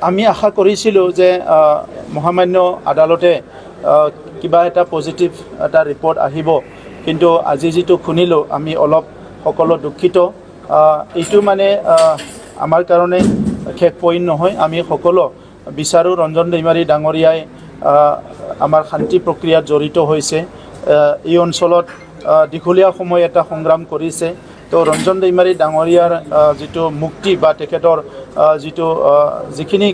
আমি আশা কৰিছিলোঁ যে মহামান্য আদালতে কিবা এটা পজিটিভ এটা ৰিপৰ্ট আহিব, কিন্তু আজি যিটো শুনিলোঁ আমি অলপ সকলো দুখিত। এইটো মানে আমাৰ কাৰণে শেষ পইণ্ট নহয়। আমি সকলো বিচাৰোঁ ৰঞ্জন দৈমাৰী ডাঙৰীয়াই আমাৰ শান্তি প্ৰক্ৰিয়াত জড়িত হৈছে। এই অঞ্চলত দীঘলীয়া সময় এটা সংগ্ৰাম কৰিছে। তো ৰঞ্জন দৈমাৰী ডাঙৰীয়াৰ যিটো মুক্তি বা তেখেতৰ যিখিনি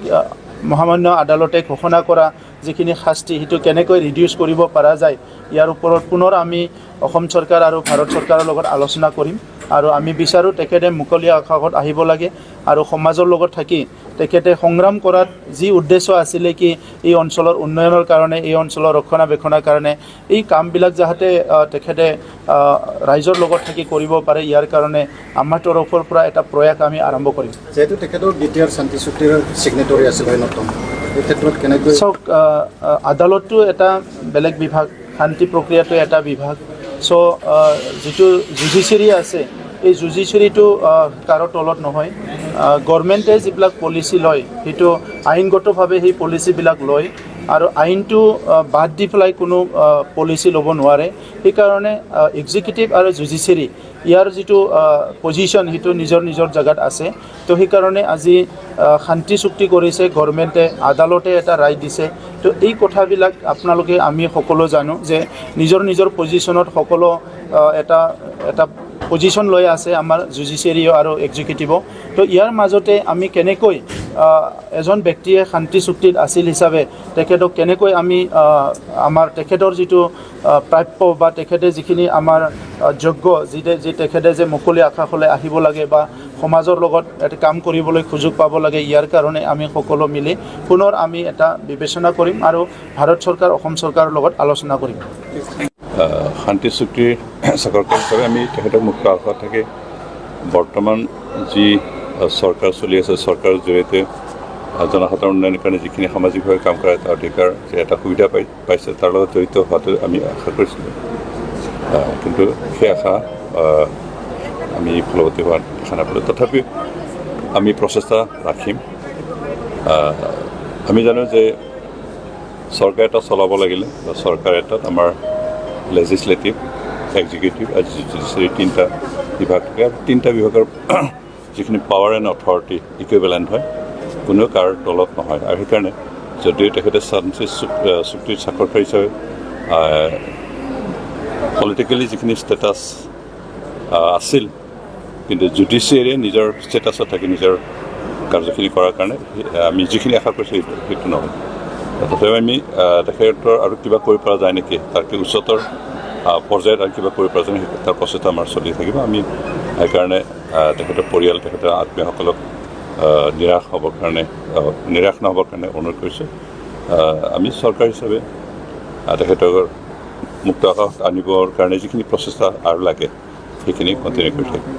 মহামান্য আদালতে ঘোষণা কৰা যিখিনি শাস্তি সেইটো কেনেকৈ ৰিডিউচ কৰিব পৰা যায়, ইয়াৰ ওপৰত পুনৰ আমি অসম চৰকাৰ আৰু ভাৰত চৰকাৰৰ লগত আলোচনা কৰিম। আৰু আমি বিচাৰোঁ তেখেতে মুকলি আকাশত আহিব লাগে আৰু সমাজৰ লগত থাকি তেখেতে সংগ্ৰাম কৰাত যি উদ্দেশ্য আছিলে কি এই অঞ্চলৰ উন্নয়নৰ কাৰণে, এই অঞ্চলৰ ৰক্ষণাবেক্ষণৰ কাৰণে এই কামবিলাক যাতে তেখেতে ৰাইজৰ লগত থাকি কৰিব পাৰে, ইয়াৰ কাৰণে আমাৰ তৰফৰ পৰা এটা প্ৰয়াস আমি আৰম্ভ কৰিম। যেহেতু তেখেতৰ দ্বিতীয় শান্তি চুক্তিৰ ছিগনেটৰী আছিল অন্যতম, এই ক্ষেত্ৰত কেনেকৈ চাওক, আদালতটো এটা বেলেগ বিভাগ, শান্তি প্ৰক্ৰিয়াটো এটা বিভাগ। চ' যিটো জুডিচিয়াৰী আছে এই জুডিচিয়াৰীটো কাৰো তলত নহয়। গভৰ্ণমেণ্টে যিবিলাক পলিচি লয় সেইটো আইনগতভাৱে সেই পলিচিবিলাক লয় আৰু আইনটো বাদ দি পেলাই কোনো পলিচি ল'ব নোৱাৰে। সেইকাৰণে এক্সিকিউটিভ আৰু জুডিচিয়াৰী ইয়াৰ যিটো পজিশ্যন সেইটো নিজৰ নিজৰ জেগাত আছে। তো সেইকাৰণে আজি শান্তি চুক্তি কৰিছে গভৰ্ণমেণ্টে, আদালতে এটা ৰায় দিছে। তো এই কথাবিলাক আপোনালোকে আমি সকলো জানো যে নিজৰ নিজৰ পজিশ্যনত সকলো এটা পজিশ্যন লৈ আছে আমাৰ জুডিচিয়াৰী আৰু এক্সিকিউটিভ। তো ইয়াৰ মাজতে আমি কেনেকৈ এজন ব্যক্তিয়ে শান্তি চুক্তিত আছিল হিচাপে তেখেতক কেনেকৈ আমি আমাৰ তেখেতৰ যিটো প্ৰাপ্য বা তেখেতে যিখিনি আমাৰ যোগ্য, যি তেখেতে যে মুকলি আকাশলৈ আহিব লাগে বা সমাজৰ লগত এটা কাম কৰিবলৈ সুযোগ পাব লাগে, ইয়াৰ কাৰণে আমি সকলো মিলি পুনৰ আমি এটা বিবেচনা কৰিম আৰু ভাৰত চৰকাৰ অসম চৰকাৰৰ লগত আলোচনা কৰিম। শান্তি চুক্তিৰ চাকৰকাৰ হিচাপে আমি তেখেতক মুক্ত আকাশত থাকি বৰ্তমান যি চৰকাৰ চলি আছে, চৰকাৰৰ জৰিয়তে জনসাধাৰণৰ উন্নয়নৰ কাৰণে যিখিনি সামাজিকভাৱে কাম কৰা এটা অধিকাৰ যে এটা সুবিধা পাইছে তাৰ লগত জড়িত হোৱাটো আমি আশা কৰিছিলোঁ, কিন্তু সেই আশা আমি ফলৱতী হোৱা দেখা নাপালোঁ। তথাপিও আমি প্ৰচেষ্টা ৰাখিম। আমি জানো যে চৰকাৰ এটা চলাব লাগিলে বা চৰকাৰ এটাত আমাৰ লেজিছলেটিভ, এক্সিকিউটিভ আৰু জুডিচিয়াৰী তিনিটা বিভাগ থাকে আৰু তিনিটা বিভাগৰ যিখিনি পাৱাৰ এণ্ড অথৰিটি ইকুইভেলেণ্ট হয়, কোনেও কাৰো তলত নহয়। আৰু সেইকাৰণে যদিও তেখেতে শান্তি চুক্তিৰ স্বাক্ষৰকাৰী হিচাপে পলিটিকেলি যিখিনি ষ্টেটাছ আছিল, কিন্তু জুডিচিয়াৰীয়ে নিজৰ ষ্টেটাছত থাকি নিজৰ কাৰ্যখিনি কৰাৰ কাৰণে আমি যিখিনি আশা কৰিছোঁ সেইটো নহয়। তথাপিও আমি তেখেতৰ আৰু কিবা কৰিব পৰা যায় নেকি, তাতকৈ উচ্চতৰ পৰ্যায়ত আৰু কিবা কৰিব পৰা যায় নেকি তাৰ প্ৰচেষ্টা আমাৰ চলি থাকিব। আমি সেইকাৰণে তেখেতৰ পৰিয়াল, তেখেতৰ আত্মীয়সকলক নিৰাশ নহ'বৰ কাৰণে অনুৰোধ কৰিছোঁ। আমি চৰকাৰ হিচাপে তেখেতৰ মুক্ত আকাশ আনিবৰ কাৰণে যিখিনি প্ৰচেষ্টা আৰু লাগে সেইখিনি কণ্টিনিউ কৰি থাকিম।